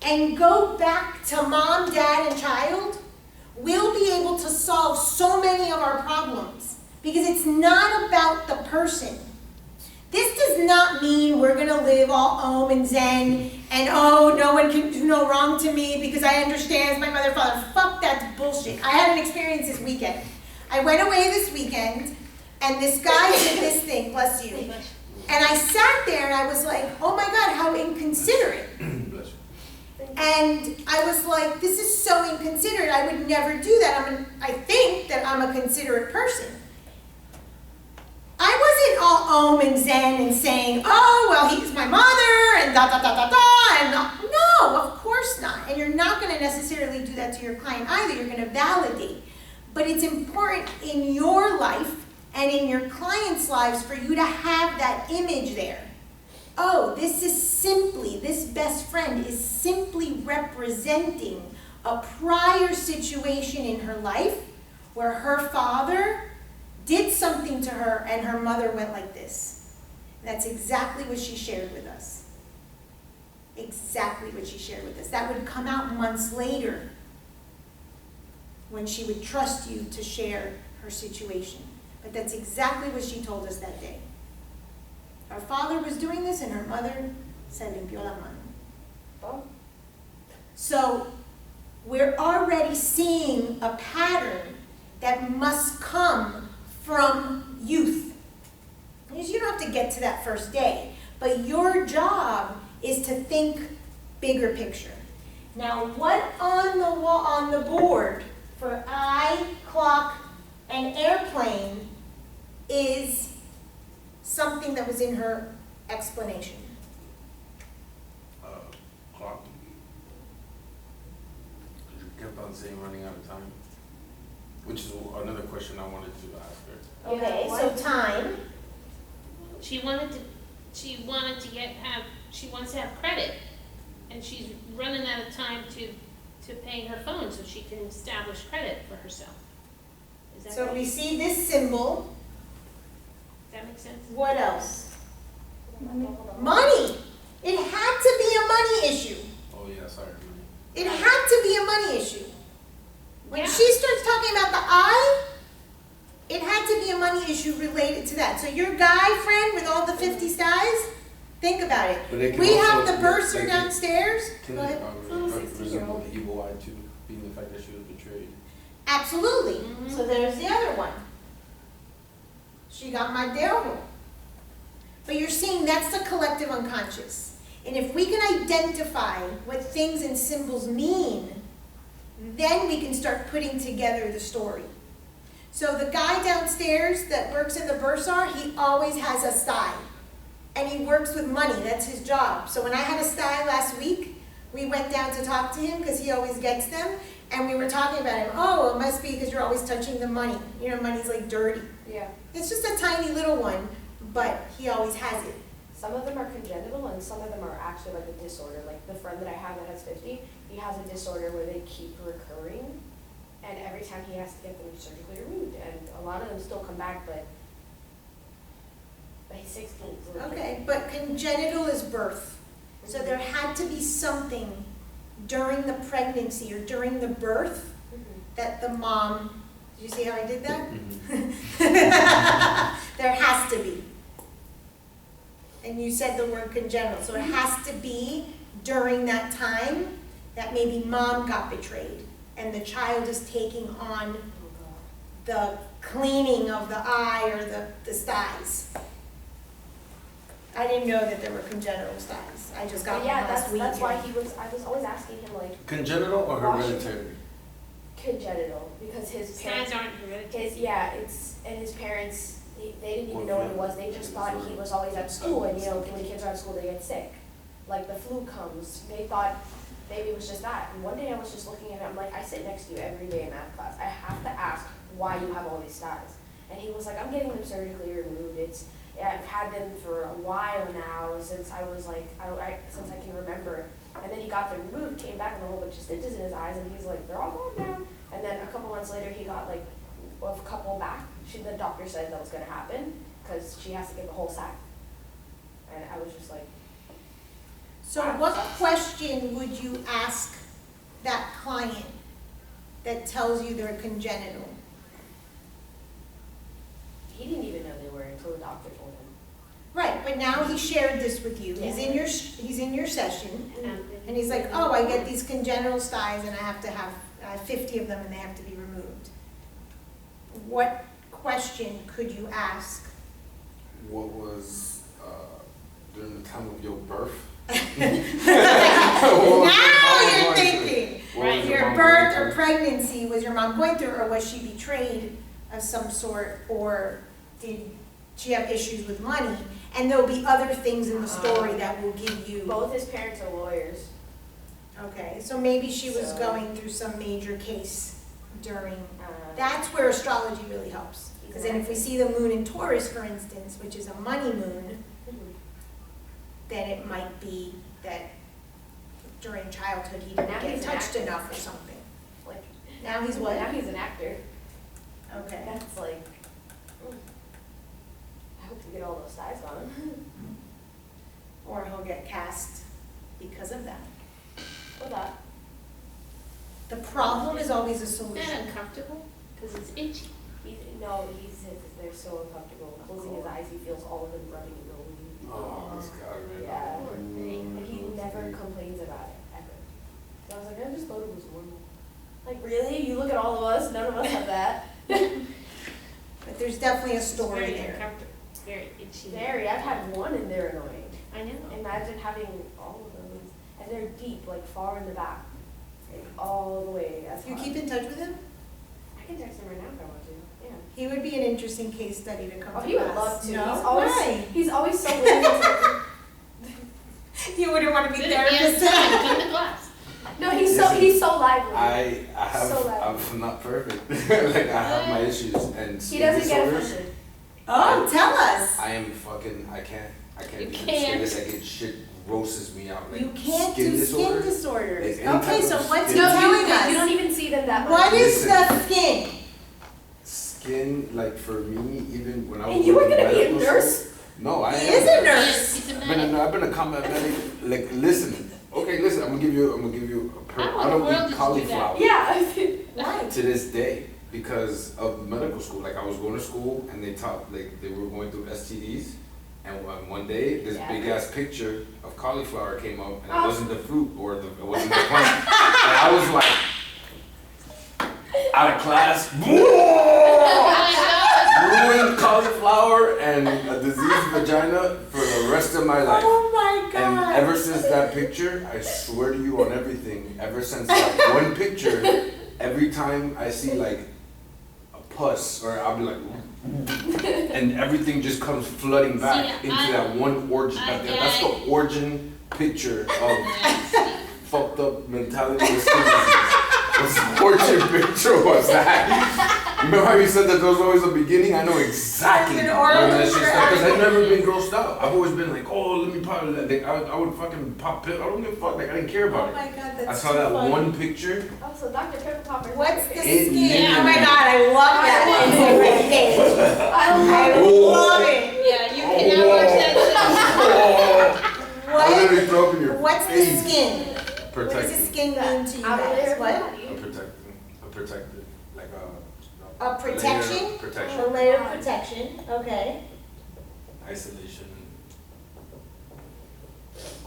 and go back to mom, dad, and child, we'll be able to solve so many of our problems. Because it's not about the person. This does not mean we're going to live all Om and Zen and, oh, no one can do no wrong to me because I understand it's my mother and father. Fuck, that's bullshit. I had an experience this weekend. I went away this weekend, and this guy did this thing, bless you. And I sat there, and I was like, oh my God, how inconsiderate. And I was like, this is so inconsiderate. I would never do that. I think that I'm a considerate person. I wasn't all Om and Zen and saying, oh, well, he's my mother, and da da da da da, and no, of course not. And you're not going to necessarily do that to your client either. You're going to validate. But it's important in your life and in your clients' lives for you to have that image there. Oh, this best friend is simply representing a prior situation in her life where her father did something to her and her mother went like this. That's exactly what she shared with us. Exactly what she shared with us. That would come out months later when she would trust you to share her situation. But that's exactly what she told us that day. Her father was doing this and her mother se limpió la mano. So we're already seeing a pattern that must come from youth. Because you don't have to get to that first day, but your job is to think bigger picture. Now, what on the wall, on the board for eye, clock, and airplane is something that was in her explanation? Clock. You kept on saying running out of time, which is another question I wanted to ask her. Okay, so time. She wants to have credit, and she's running out of time to pay her phone so she can establish credit for herself. Is that So right? we see this symbol. Does that make sense? What else? Money. It had to be a money issue. Oh yeah, sorry. It had to be a money issue. When Yeah. she starts talking about the eye, it had to be a money issue related to that. So your guy friend with all the 50 styes, think about it. But they can We also- have the bursar they can- downstairs. Can Go ahead. resemble the evil eye too, being the fact that she was betrayed. Absolutely. Mhm. So there's the other one. She got my dedo. But you're seeing that's the collective unconscious. And if we can identify what things and symbols mean, then we can start putting together the story. So the guy downstairs that works in the bursar, he always has a sty. And he works with money, that's his job. So when I had a sty last week, we went down to talk to him because he always gets them. And we were talking about him. Oh, it must be because you're always touching the money. You know, money's like dirty. Yeah. It's just a tiny little one, but he always has it. Some of them are congenital and some of them are actually like a disorder. Like the friend that I have that has 50, he has a disorder where they keep recurring, and every time he has to get them surgically removed, and a lot of them still come back, but he's 16. So Okay, but congenital is birth. So there had to be something during the pregnancy or during the birth that the mom, did you see how I did that? There has to be. And you said the word congenital, so it has to be during that time that maybe mom got betrayed and the child is taking on the cleaning of the eye or the styes. I didn't know that there were congenital styes. I just got But one yeah, last week. that's why I was always asking him like Congenital or hereditary? congenital because his parents, Signs aren't hereditary. his parents, they didn't even know what it was. They just thought he was always at school, and you know, when the kids are at school, they get sick. Like the flu comes, they thought maybe it was just that. And one day I was just looking at him, I'm like, I sit next to you every day in math class. I have to ask why you have all these styes. And he was like, I'm getting them surgically removed. I've had them for a while now, since I was like, since I can remember. And then he got them removed, came back with a whole bunch of stitches in his eyes, and he's like, they're all gone now. And then a couple months later, he got like a couple back. The doctor said that was going to happen because she has to get the whole set. And I was just like, So what question would you ask that client that tells you they're congenital? He didn't even know they were until the doctor told him. Right, but now he shared this with you. He's in your, he's in your session, and he's like, oh, I get these congenital styes and I have 50 of them and they have to be removed. What question could you ask? What was, during the time of your birth? Now you're thinking. What was Your mom birth going or through? pregnancy, was your mom going through, or was she betrayed of some sort, or did she have issues with money? And there'll be other things in the story that will give you. Both his parents are lawyers. Okay, so maybe she was So- going through some major case during, Uh, that's where astrology really helps. Because then if we see the moon in Taurus, for instance, which is a money moon, mhm. then it might be that during childhood he didn't Now get he's an touched actor. enough or something. Like, Now he's what? now he's an actor. Okay. That's like, I hope you get all those styes on him. Or he'll get cast because of that. Or that. The problem is always a Isn't that solution. uncomfortable? Because it's itchy. He says that they're so uncomfortable. Closing his eyes, he feels all of them rubbing and rolling. Oh, this guy, man. Yeah. Poor thing. And he never complains about it, ever. So I was like, I just thought it was normal. Like, really? You look at all of us, none of us have that. But there's definitely a It's story very there. uncomfortable. Very itchy. Very, I've had one and they're annoying. I know. Imagine having all of those, and they're deep, like far in the back, like all the way. That's You hard. keep in touch with him? I can text him right now if I want to. Yeah. He would be an interesting case study to come Oh, to he would class. love to. No? He's always Why? he's always so willing to. You wouldn't want to be Good, yes, therapist. come to class. No, he's Listen, so lively. I have, So loud. I'm not perfect. Like, I have my issues and He skin doesn't get disorders. offended. Oh, tell us. I am fucking, I can't You do can't. this. I get shit grosses me out. Like, You can't skin do disorder. skin disorders. Like, any Okay, type so of what's he skin- No, telling you don't us? even see them that much. What is Listen. the skin? Skin, like for me, even when I was And you were working gonna be a medical school- nurse? No, I He am. is a Yes, nurse. he's a I've medic. been a combat medic. Like, listen. Okay, listen. I'm gonna give you a How in I the don't world did eat you do cauliflower. Yeah. Why? To this day, because of medical school. Like, I was going to school and they taught, like, they were going through STDs. And one day, this Yeah. big ass picture of cauliflower came up, and Oh. it wasn't the fruit or it wasn't the plant. And I was like, out of class, ruined cauliflower and a diseased vagina for the rest of my life. Oh my And god. ever since that picture, I swear to you on everything, ever since that one picture, every time I see like a pus, or I'll be like, and everything just comes flooding back See, into I- that one origin. That's the origin picture of fucked up mentality of skin disease. What origin picture was that? Remember how you said that there was always a beginning? I know exactly There's an when that origin shit for started, because I've never everything. been grossed out. I've always been like, oh, let me pop it. Like, I would fucking pop pill. I don't give a fuck. Like, I didn't care Oh about it. my god, that's I saw too that funny. one picture. Also, Dr. Pepper Popper. What's the It skin? Oh my literally- god, I love that. I I love love it. Yeah, you cannot watch that Oh, I What? literally throw up in your What's the face. skin? What does the Protected. skin mean to you outer layer guys? of What? body. A protected. Like A layer protection? of protection. A layer of protection, okay. Isolation.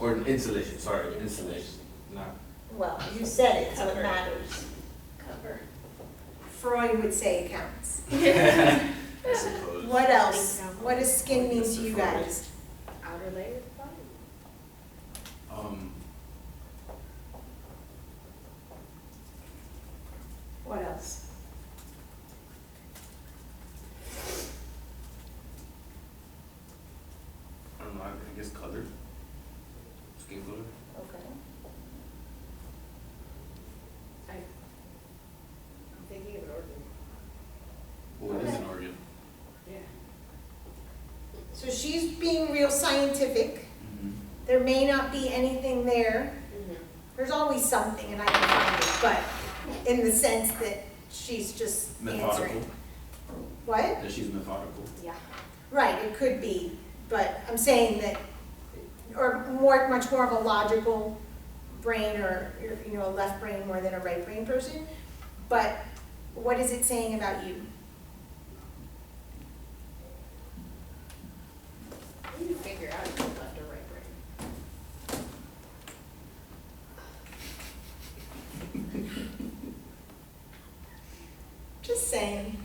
Or an insulation, sorry, insulation. Not. Well, you said it, so it Cover. matters. cover. Freud would say it counts. I suppose. What else? What does skin mean to you guys? Outer layer of the body. What else? I don't know, I guess color. Skin color. Okay. I'm thinking of an organ. Well, it is an organ. Yeah. So she's being real scientific. Mm-hmm. There may not be anything there. Mm-hmm. There's always something, and I can find it, but in the sense that she's just Methodical. answering. What? That she's methodical. Yeah. Right, it could be, but I'm saying that or much more of a logical brain, or, you know, a left brain more than a right brain person. But what is it saying about you? How do you figure out if you're left or right brain? Just saying.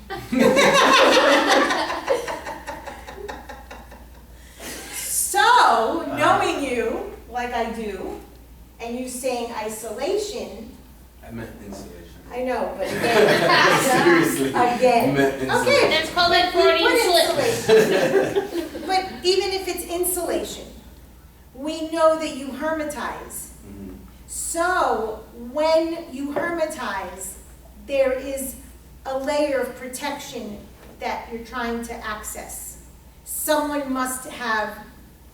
So, knowing you like I do, and you saying isolation, I meant insulation. I know, but again, Seriously. I again. meant insulation. Okay, That's called that we Freudian slip. put insulation. But even if it's insulation, we know that you hermetize. Mhm. So when you hermetize, there is a layer of protection that you're trying to access. Someone must have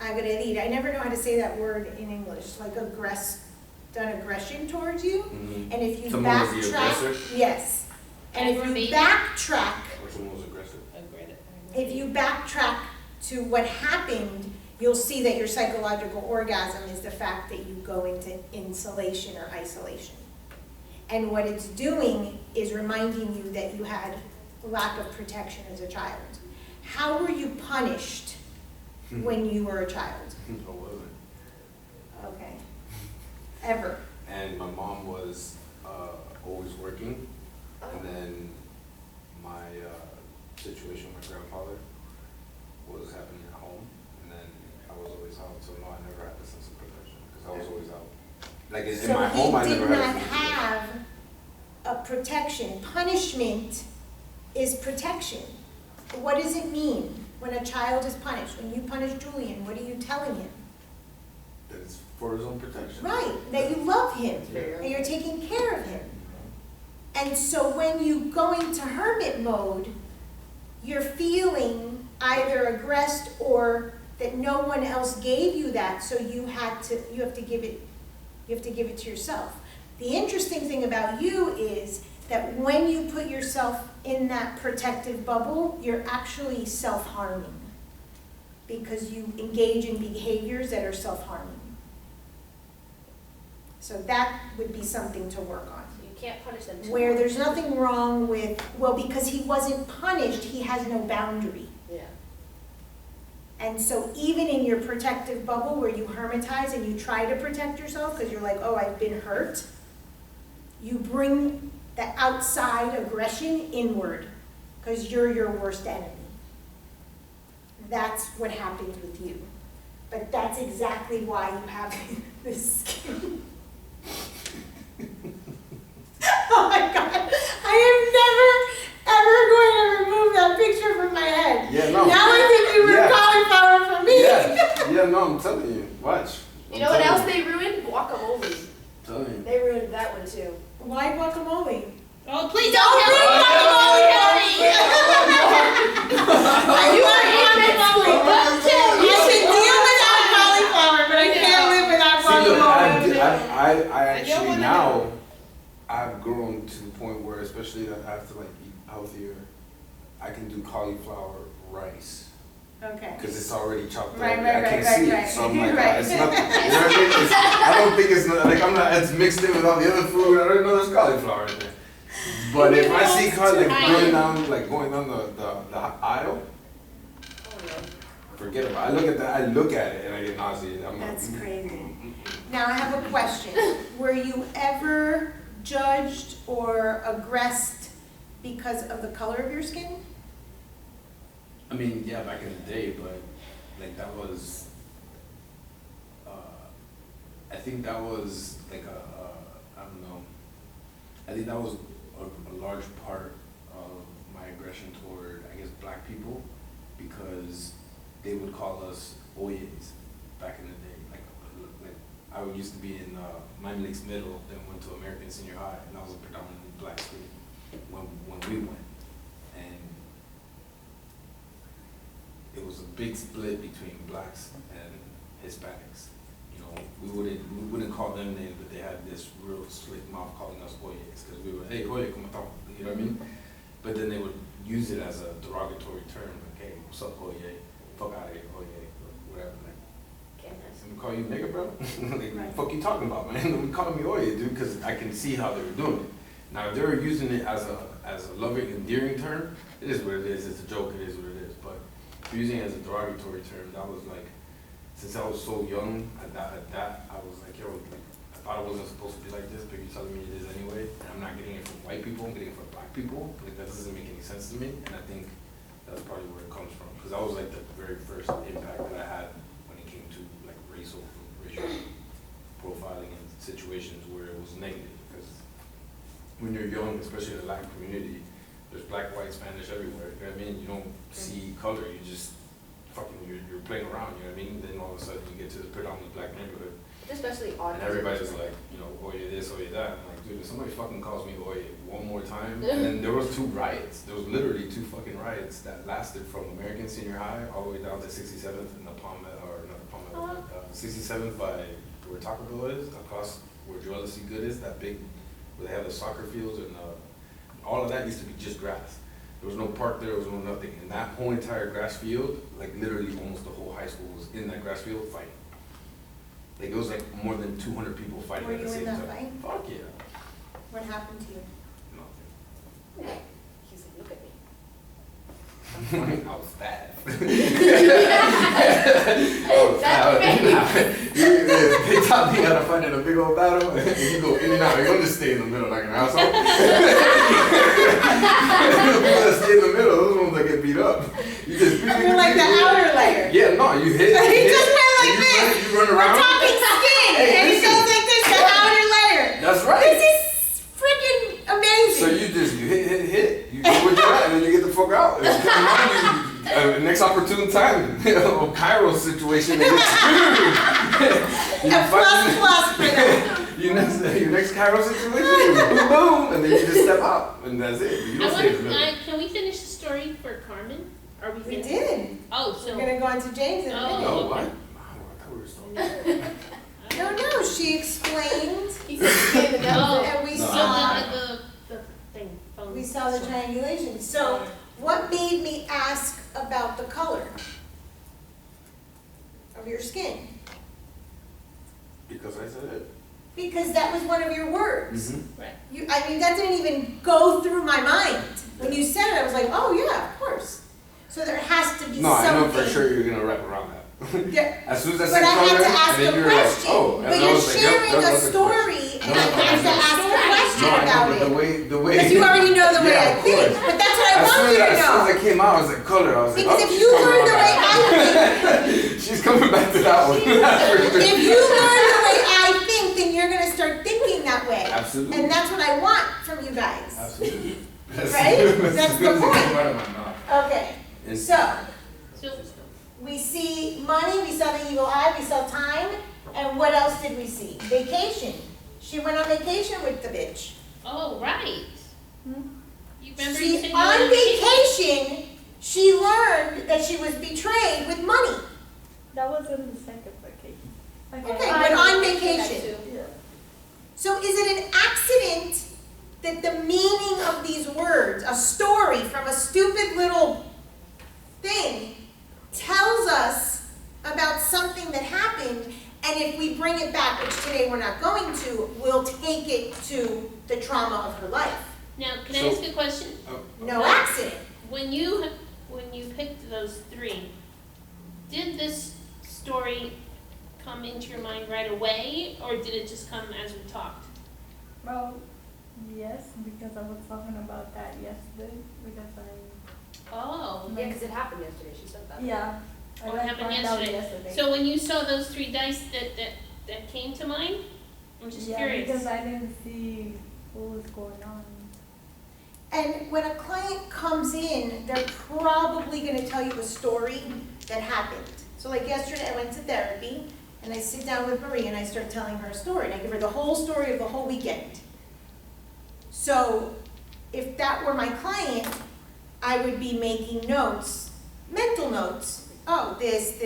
agredir. I never know how to say that word in English, like done aggression towards you. Mhm. And if you Someone was the aggressor? backtrack, yes. And if you Aggravated. backtrack, Or someone was aggressive. if you backtrack to what happened, you'll see that your psychological orgasm is the fact that you go into insulation or isolation. And what it's doing is reminding you that you had lack of protection as a child. How were you punished when you were a child? I wasn't. Okay. Ever? And my mom was always working, and then my situation with my grandfather was happening at home, and then I was always out, so no, I never had the sense of protection, because I was always out. Like in my home, I So he never did had not a sense of protection. have a protection. Punishment is protection. What does it mean when a child is punished? When you punish Julian, what are you telling him? That it's for his own protection. Right, that you love him, Yeah. that you're taking care of him. And so when you go into hermit mode, you're feeling either aggressed or that no one else gave you that, so you have to give it to yourself. The interesting thing about you is that when you put yourself in that protective bubble, you're actually self-harming because you engage in behaviors that are self-harming. So that would be something to work on. You can't punish them too Where much. there's nothing wrong with, well, because he wasn't punished, he has no boundary. Yeah. And so even in your protective bubble where you hermetize and you try to protect yourself because you're like, oh, I've been hurt, you bring the outside aggression inward because you're your worst enemy. That's what happens with you. But that's exactly why you have this skin. Oh my God, I am never, ever going to remove that picture from my head. Yeah, no. Now I think you were Yeah. cauliflower for me. Yeah, no, I'm telling you. Watch. You know what else they ruined? Guacamole. I'm telling you. They ruined that one too. Why guacamole? Oh, please Don't don't bring tell guacamole me. You are cauliflower. Don't tell You should deal without cauliflower, but I can't live without See, look, guacamole. I don't actually wanna now, I've grown to the point where, especially that I have to like eat healthier, I can do cauliflower rice. Okay. Because it's already chopped up. Right, I right, can't right, see right, it. So I'm like, right. it's nothing. You know what I mean? I don't think it's not, like, I'm not, it's mixed in with all the other food. I don't know there's cauliflower in there. But if I see going down the aisle, Oh yeah. forget about it. I look at it and I get nauseated. I'm like, That's crazy. Now I have a question. Were you ever judged or aggressed because of the color of your skin? I mean, yeah, back in the day, but like that was, I think that was like I don't know. I think that was a large part of my aggression toward, I guess, black people, because they would call us oyes back in the day. Like I used to be in Miami Lakes Middle, then went to American Senior High, and that was a predominantly black school when we went. And it was a big split between blacks and Hispanics. You know, we wouldn't call them names, but they had this real slick mouth calling us oyes, because we were, hey, oye, ¿cómo estamos? You know what I mean? But then they would use it as a derogatory term, like, hey, what's up, oye? Fuck out of here, oye, or whatever. Like, Goodness. gonna call you nigga, bro. Like, Right. fuck you talking about, man? Don't be calling me oye, dude, because I can see how they were doing it. Now, if they were using it as a loving, endearing term, it is what it is. It's a joke. It is what it is. But if you're using it as a derogatory term, that was like, since I was so young at that, I was like, yo, like, I thought it wasn't supposed to be like this, but you're telling me it is anyway. And I'm not getting it from white people. I'm getting it from black people. Like, that doesn't make any sense to me. And I think that's probably where it comes from, because that was like the very first impact that I had when it came to like racial profiling in situations where it was negative. Because when you're young, especially in the Latin community, there's black, white, Spanish everywhere. You know what I mean? You don't see color. You just you're playing around. You know what I mean? Then all of a sudden you get to the predominantly black neighborhood, Especially on. and everybody's like, you know, oye this, oye that. I'm like, dude, if somebody fucking calls me oye one more time, and then there was 2 riots. There was literally 2 fucking riots that lasted from American Senior High all the way down to 67th in the Palmetto, or not Palmetto, 67th by where Taco Bell is, across where Joella C. Good is, that big, where they have the soccer fields, and all of that used to be just grass. There was no park there, there was no nothing. And that whole entire grass field, like literally almost the whole high school was in that grass field fighting. Like it was like more than 200 people fighting Were at the you in same that time. fight? Fuck yeah. What happened to you? Nothing. He's like, look at me. I was bad. They taught me how to fight in a big old battle, and you go in and out. You don't just stay in the middle like an asshole. The people that stay in the middle, those ones that get beat up. You just You're like the outer layer. Yeah, no, you hit. He hit, just went like and this. You run We're around. talking skin, Hey, and he listen. goes like this, the outer layer. That's right. This is freaking amazing. So you hit. You go where you're at, and then you get the fuck out. And come on, next opportune time, Cairo situation. A plus for that. Your next Cairo situation, boom, boom, and then you just step out, and that's it. You don't stay in the middle. Can we finish the story for Carmen? Are we We finished? did. Oh, We're so. gonna go on to James in a Oh. minute. No, what? Oh, I thought we were still. No, she explained, He said, "Stay in the Oh. and we No, saw, the thing. Phone. we saw the triangulation. So what made me ask about the color of your skin? Because I said it. Because that was one of your words. Mm-hmm. Right. I mean, that didn't even go through my mind. When you said it, I was like, oh yeah, of course. So there has to be No, I know something. for sure you're gonna wrap around that. Yeah. As soon as I But said I color, had to ask and then a you were like, question. oh, and But I you're was like, yep, sharing that a was the story, question. and I No, have to ask a question No, I about know, but it. the way. Because you already know the way Yeah, I of think. course. But that's what I As want soon you to as I know. came out, I was like, color. I was like, Because oh, if she's you coming learn on the way that. I think, She's coming back to that one. That's for sure. if you learn the way I think, then you're gonna start thinking that way. Absolutely. And that's what I want from you guys. Absolutely. Right? That's the point. Right in my mouth. Okay, And- so So, we see money, we saw the eagle eye, we saw time, and what else did we see? Vacation. She went on vacation with the bitch. oh, right. Hmm? You remember you She, said you on were on vacation, she learned that she was betrayed with money. That was in the second vacation. Okay, but on vacation. Yeah. So is it an accident that the meaning of these words, a story from a stupid little thing, tells us about something that happened, and if we bring it back, which today we're not going to, we'll take it to the trauma of her life. Now, can I So- ask a question? No accident. When you picked those 3, did this story come into your mind right away, or did it just come as we talked? Well, yes, because I was talking about that yesterday. Because Oh, Yeah, because it happened yesterday, she said that. yeah, What like happened found out yesterday? So when you saw those 3 dice that came to mind, I'm just yeah, curious. because I didn't see what was going on. And when a client comes in, they're probably gonna tell you a story that happened. So like yesterday, I went to therapy, and I sit down with Marie and I start telling her a story, and I give her the whole story of the whole weekend. So if that were my client, I would be making notes, mental notes. Oh, this.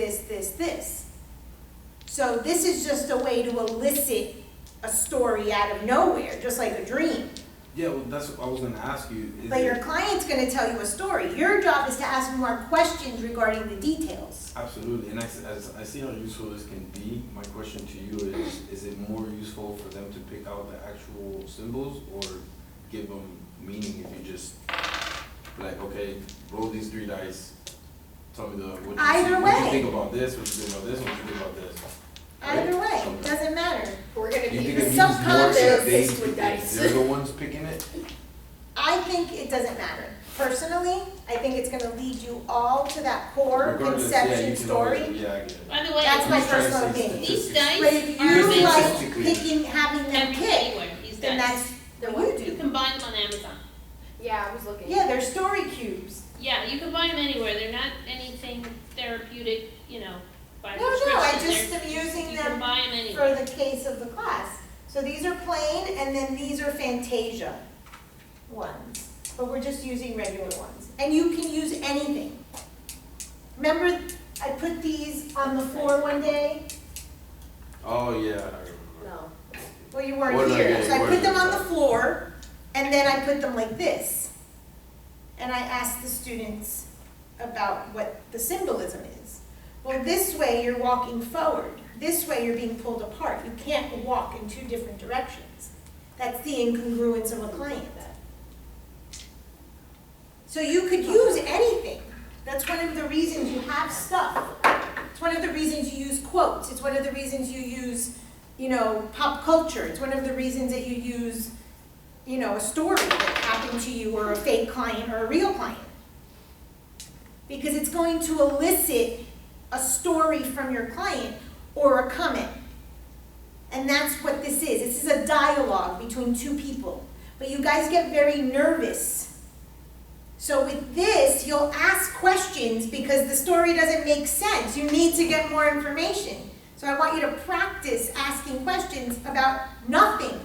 So this is just a way to elicit a story out of nowhere, just like a dream. Yeah, well, that's what I was gonna ask you. Is But your it- client's gonna tell you a story. Your job is to ask more questions regarding the details. Absolutely, and as I see how useful this can be, my question to you is it more useful for them to pick out the actual symbols or give them meaning if you just, like, okay, roll these 3 dice, tell me what you Either what way. you think about this, what you think about this, and what you think about this. Either way, Okay. it doesn't matter. We're gonna Do you be think the it means more subconscious if they, assist with if dice. they're the ones picking it? I think it doesn't matter. Personally, I think it's gonna lead you all to that core Regardless, yeah, conception you can always- story. Yeah, I get it. By the way, That's my I'm just trying to personal say opinion. these statistics. dice But if are you like Statistically. picking, having them every pick, anywhere, these then dice. that's They're what what? you You do. can buy them on Amazon. Yeah, I was looking. Yeah, they're story cubes. Yeah, you can buy them anywhere. They're not anything therapeutic, by No, prescription. I just They're- am using You them can buy them anywhere. for the case of the class. So these are plain, and then these are Fantasia ones, but we're just using regular ones. And you can use anything. Remember, I put these on the floor one day? Oh, yeah, I remember. No. Well, you weren't What did I here, get? so I What put did them I on the get? floor, and then I put them like this. And I asked the students about what the symbolism is. Well, this way you're walking forward, this way you're being pulled apart. You can't walk in 2 different directions. That's the incongruence of a client. So you could use anything. That's one of the reasons you have stuff. It's one of the reasons you use quotes. It's one of the reasons you use, pop culture. It's one of the reasons that you use, a story that happened to you or a fake client or a real client. Because it's going to elicit a story from your client or a comment. And that's what this is. This is a dialogue between 2 people. But you guys get very nervous. So with this, you'll ask questions because the story doesn't make sense. You need to get more information. So I want you to practice asking questions about nothing.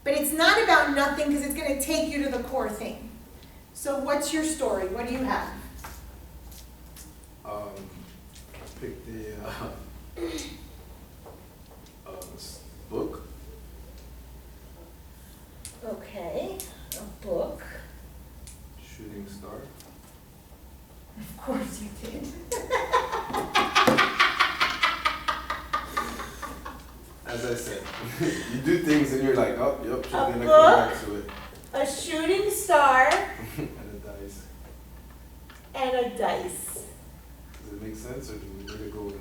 But it's not about nothing because it's going to take you to the core thing. So what's your story? What do you have? I picked the book. Okay, a book. Shooting Star. Of course you did. As I said, you do things and you're like, oh, yep, she's gonna come book? back to it. A shooting star And it dies. and a dice. Does it make sense or do we really go into this?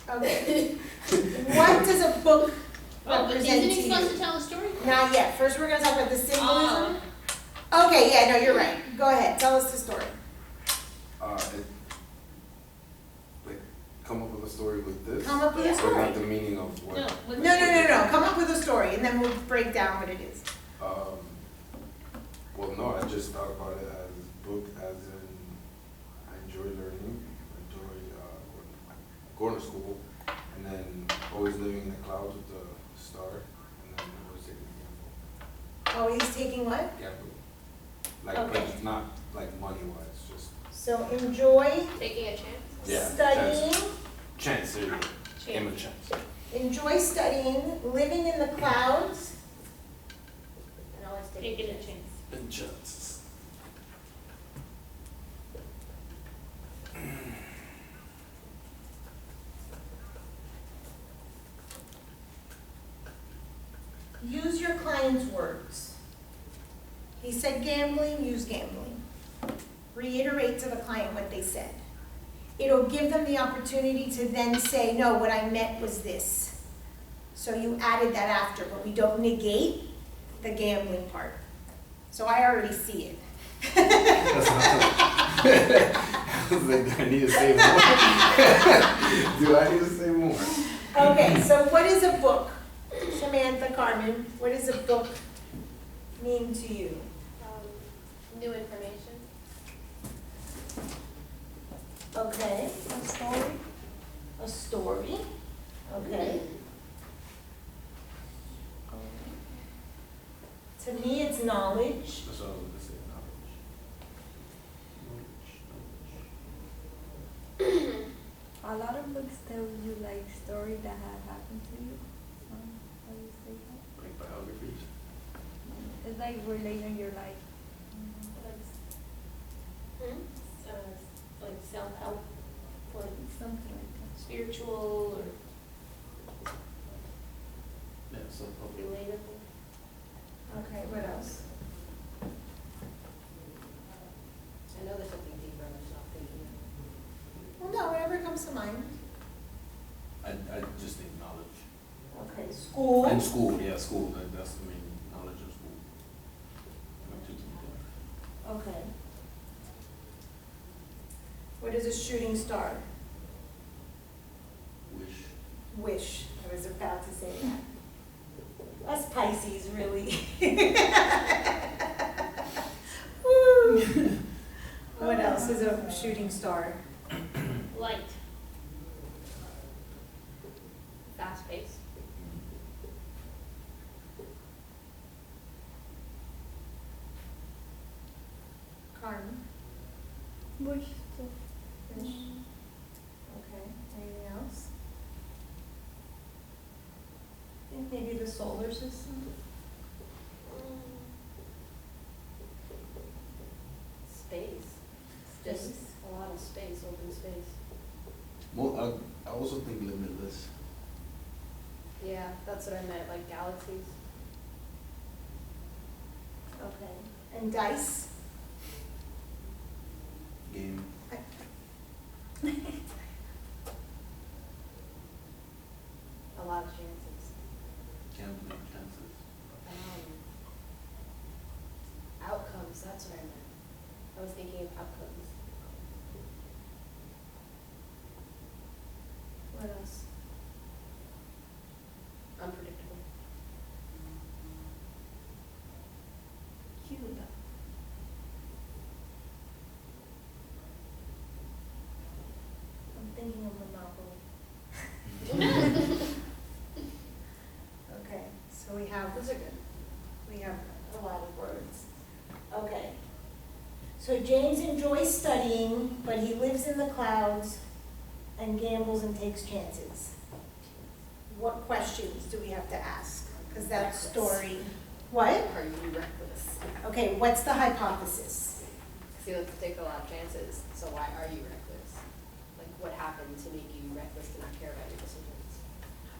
Okay. What does a book Oh, but represent isn't to he supposed to you? tell a story? Not yet. First, we're gonna talk about the symbolism. Oh, Okay, yeah, no, you're right. Go ahead. Tell us the story. Come up with a story with this. Come up with a Or story. not the meaning of what. no. with No, the- no, no, no. Come up with a story, and then we'll break down what it is. Well, no, I just thought about it as book, as in I enjoy learning, I enjoy going to school, and then always living in the clouds with the star, and then always taking a Always taking what? gamble. Like, Okay. but not like money wise, just So enjoy Taking a chance. yeah, studying, chance. There you go. Game of chance. enjoy studying, living in the clouds, And always Taking a chance. And chances. use your client's words. He said gambling, use gambling. Reiterate to the client what they said. It'll give them the opportunity to then say, no, what I meant was this. So you added that after, but we don't negate the gambling part. So I already see it. I was like, do I need to say more? Do I need to say more? Okay, so what is a book? Samantha, Carmen, what does a book mean to you? New information. Okay, A story. a story, okay. To me, it's knowledge. That's what I was gonna say, knowledge. A lot of books tell you like story that had happened to you. How you say that? Like biographies. It It's like relate on your life. Hmm? Like self-help, like Something like spiritual Yeah, so or relatable. Okay, what else? I know there's something deeper, I'm just not thinking of Well, no, whatever comes to mind. I just think knowledge. Okay, school. And school, yeah, school, that's the main knowledge of school. Not too deep. Okay. What is a shooting star? Wish. Wish. I was about to say that. Us Pisces, really. Woo. What else is a shooting star? Light. fast pace. Carmen? Bush. Fish. Okay, anything else? I think maybe the solar system? Space. Just a lot of space, open space. Well, I also think limitless. Yeah, that's what I meant, like galaxies. Okay. And dice? Game. A lot of chances. Gambling chances. Outcomes, that's what I meant. I was thinking of outcomes. What else? Unpredictable. Cuba. I'm thinking of Monopoly. Okay, so we have, Those are good. we have a lot of words. Okay. So James enjoys studying, but he lives in the clouds and gambles and takes chances. What questions do we have to ask? Because that Reckless. story, what? Are you reckless? Okay, what's the hypothesis? See, let's take a lot of chances, so why are you reckless? Like, what happened to make you reckless to not care about your decisions?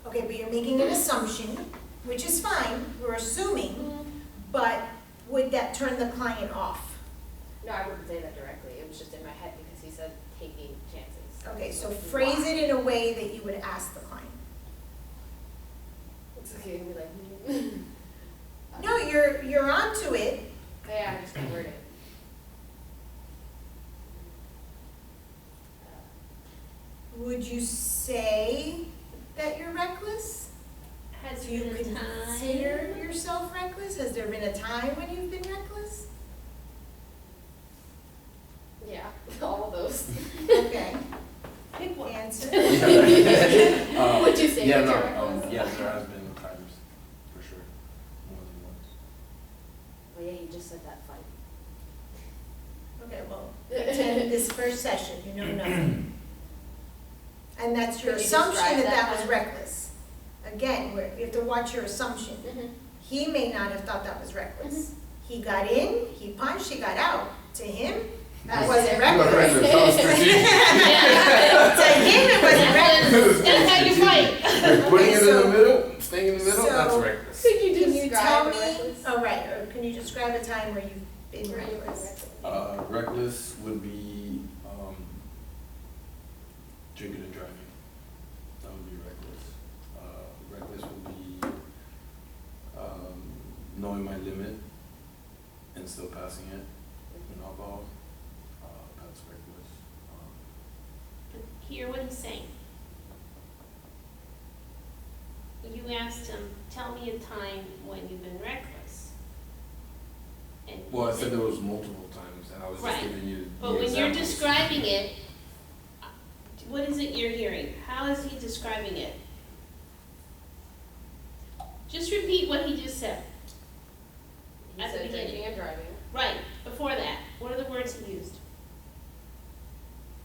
Okay, but you're making an assumption, which is fine, we're assuming, but would that turn the client off? No, I wouldn't say that directly, it was just in my head because he said taking chances. Okay, so Why? phrase it in a way that you would ask the client. It's okay to be like, No, you're onto it. yeah, I just can't word it. Would you say that you're reckless? Has Do you been a consider time. yourself reckless? Has there been a time when you've been reckless? Yeah, all of those. Okay, Pick one. answer. Would you say Yeah, that no, you're reckless? yes, there has been times, for sure, more than once. Well, yeah, you just said that fight. Okay, well, attend this first session, you know nothing. And that's your Can you assumption describe that that that was time? reckless. Again, you have to watch your assumption. Mm-hmm. He may not have thought that was reckless. He got in, he punched, he got out. To him, that wasn't reckless. That was strategic. To him, it wasn't reckless. That's how you fight. Putting it in so- the middle, staying in the middle, that's so- reckless. Could you Can you tell describe me, reckless? oh, right, or can you describe a time where you've been Where you've been reckless? reckless? Reckless would be, drinking and driving. That would be reckless. Reckless would be, knowing my limit and still passing it in alcohol. That's reckless. Hear what he's saying. You asked him, tell me a time when you've been reckless. And he Well, I said said- there was multiple times, and I was just Right. giving you But the when you're examples. describing it, what is it you're hearing? How is he describing it? Just repeat what he just said. He At the said beginning. drinking and driving. Right, before that, what are the words he used?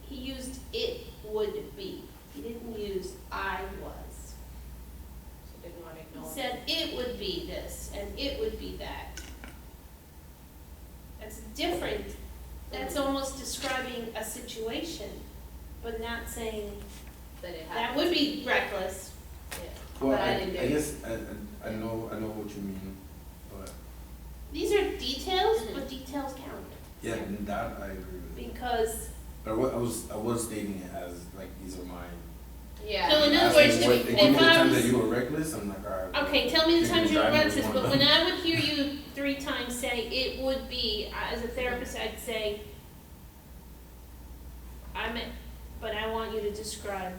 He used it would be. He didn't use I was. So didn't want to He acknowledge. said it would be this and it would be that. different. That's almost describing a situation, but not saying, That it that happened. would be reckless. Well, But I didn't do I it. guess I know what you mean, but These are details, Mhm. but details count, yeah, that I agree with. because, But I was stating it as like these are mine. Yeah. So in other Asking words, what- if give me the I time was- that you were reckless, I'm like, alright. okay, tell me the times you were Driving was reckless, one of but when them. I would hear you 3 times say, it would be, as a therapist, I'd say, but I want you to describe